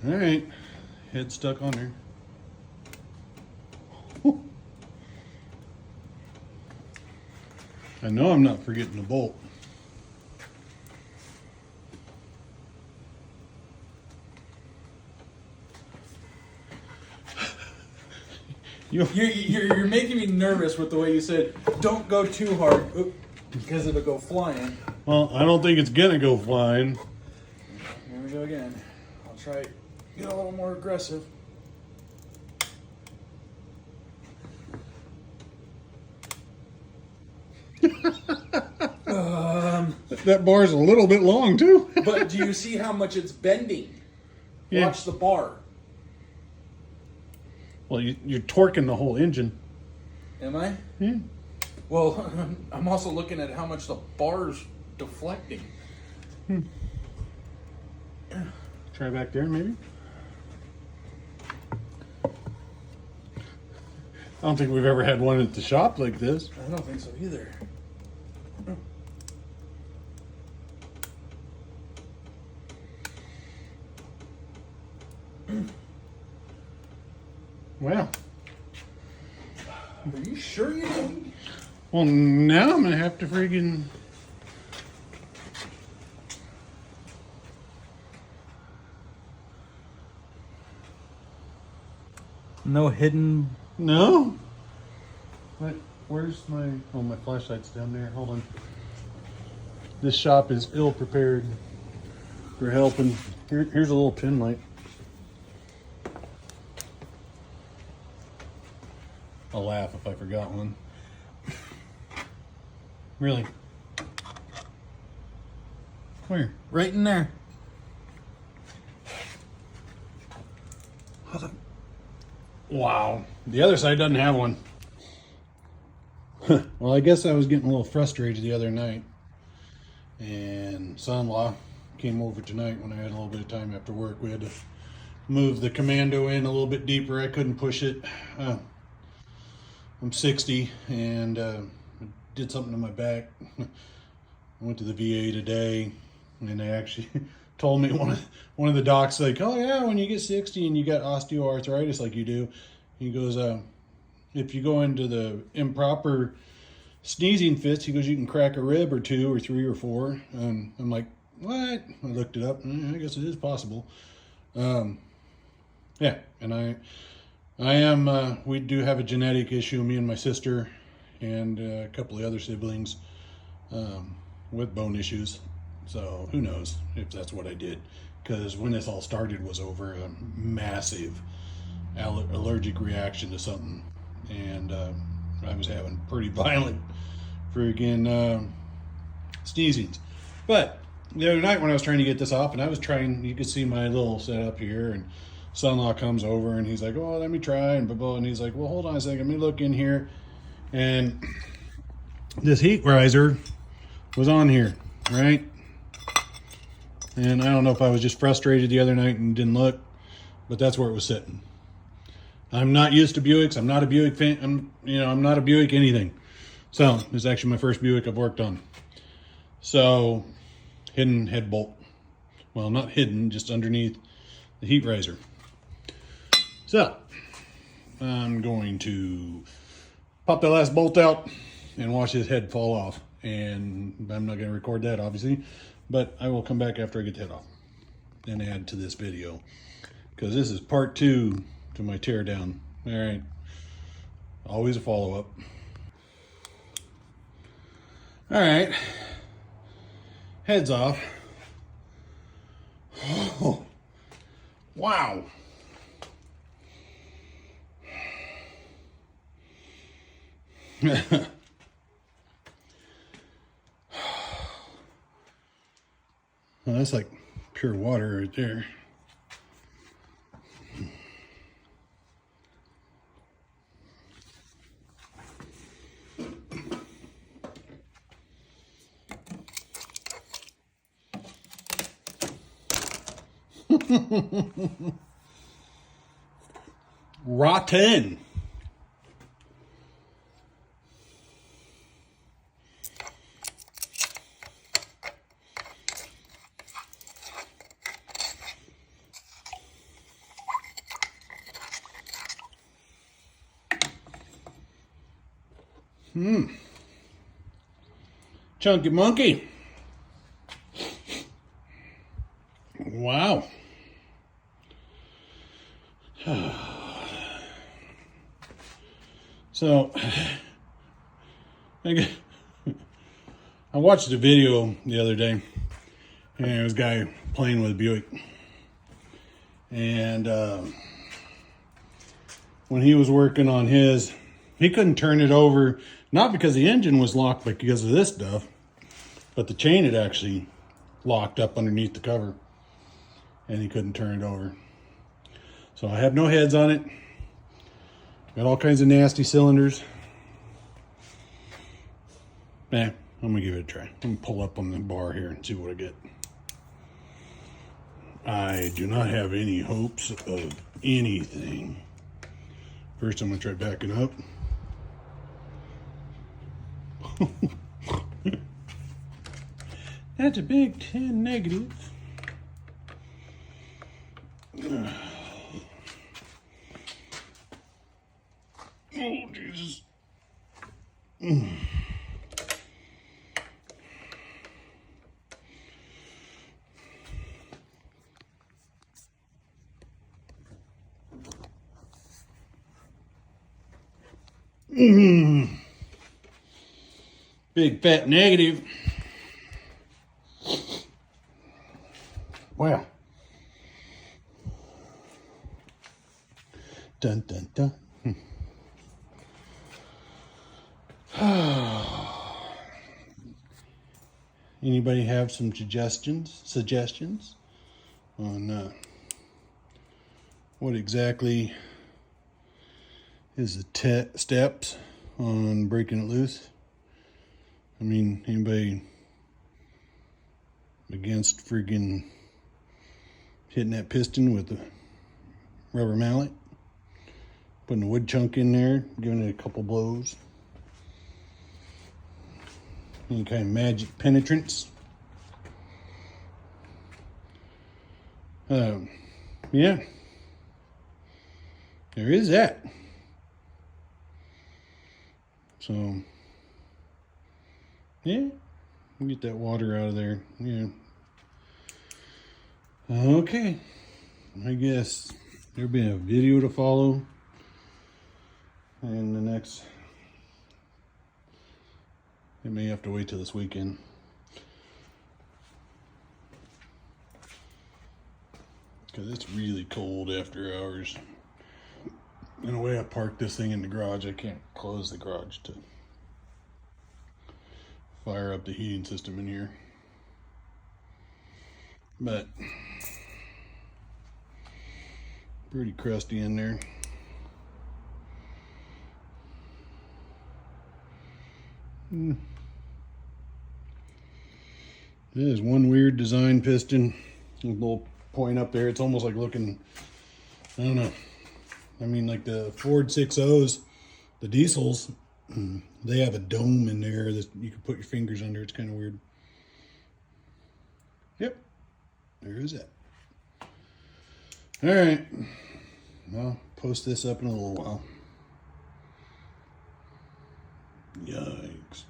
All right, head stuck on there. I know I'm not forgetting the bolt. You're making me nervous with the way you said, don't go too hard, because it'll go flying. Well, I don't think it's gonna go flying. Here we go again. I'll try to get a little more aggressive. That bar's a little bit long too. But do you see how much it's bending? Yeah. Watch the bar. Well, you're torquing the whole engine. Am I? Yeah. Well, I'm also looking at how much the bar's deflecting. Try back there, maybe. I don't think we've ever had one at the shop like this. I don't think so either. Wow. Are you sure you didn't? Well, now I'm gonna have to friggin' No hidden. no. What? Where's my? Oh, my flashlight's down there. Hold on. This shop is ill prepared for helping. Here's a little pin light. I'll laugh if I forgot one. Really? Where? Right in there. Wow. The other side doesn't have one. Well, I guess I was getting a little frustrated the other night. And son-in-law came over tonight when I had a little bit of time after work. We had to move the Commando in a little bit deeper. I couldn't push it. I'm 60 and did something to my back. I went to the VA today and they actually told me one of the docs, like, oh yeah, when you get 60 and you got osteoarthritis like you do, he goes, if you go into the improper sneezing fits, he goes, you can crack a rib or 2 or 3 or 4. And I'm like, what? I looked it up. I guess it is possible. Yeah, and I am, we do have a genetic issue, me and my sister and a couple of other siblings with bone issues. So who knows if that's what I did. Because when this all started was over a massive allergic reaction to something. And I was having pretty violent friggin' sneezings. But the other night when I was trying to get this off, and I was trying, you could see my little setup here, and son-in-law comes over and he's like, oh, let me try, and blah, blah, and he's like, well, hold on a second, let me look in here. And this heat riser was on here, right? And I don't know if I was just frustrated the other night and didn't look, but that's where it was sitting. I'm not used to Buicks. I'm not a Buick fan. I'm not a Buick anything. So this is actually my first Buick I've worked on. So hidden head bolt. Well, not hidden, just underneath the heat riser. So I'm going to pop that last bolt out and watch his head fall off. And I'm not going to record that, obviously, but I will come back after I get the head off and add to this video, because this is part 2 to my tear down. All right, always a follow-up. All right, heads off. Oh, wow. Well, that's like pure water right there. Rotten. Chunky monkey. Wow. So, I watched a video the other day, and there was a guy playing with a Buick. And when he was working on his, he couldn't turn it over, not because the engine was locked, but because of this stuff. But the chain had actually locked up underneath the cover, and he couldn't turn it over. So I have no heads on it. Got all kinds of nasty cylinders. I'm gonna give it a try. I'm gonna pull up on the bar here and see what I get. I do not have any hopes of anything. First, I'm gonna try backing up. That's a big 10 negative. Oh, Jesus. Big fat negative. Wow. Dun dun dun. Anybody have some suggestions on what exactly is the steps on breaking it loose? I mean, anybody against freaking hitting that piston with a rubber mallet, putting a wood chunk in there, giving it a couple blows? Any kind of magic penetrance? Yeah, there is that. So, yeah, get that water out of there. Yeah. Okay, I guess there'll be a video to follow, and the next. I may have to wait till this weekend. Because it's really cold after hours. In a way, I parked this thing in the garage. I can't close the garage to fire up the heating system in here. But pretty crusty in there. There's one weird design piston, a little point up there. It's almost like looking, I don't know. I mean, like the Ford 6.0s, the diesels, they have a dome in there that you can put your fingers under. It's kind of weird. Yep, there is that. All right, I'll post this up in a little while. Yikes.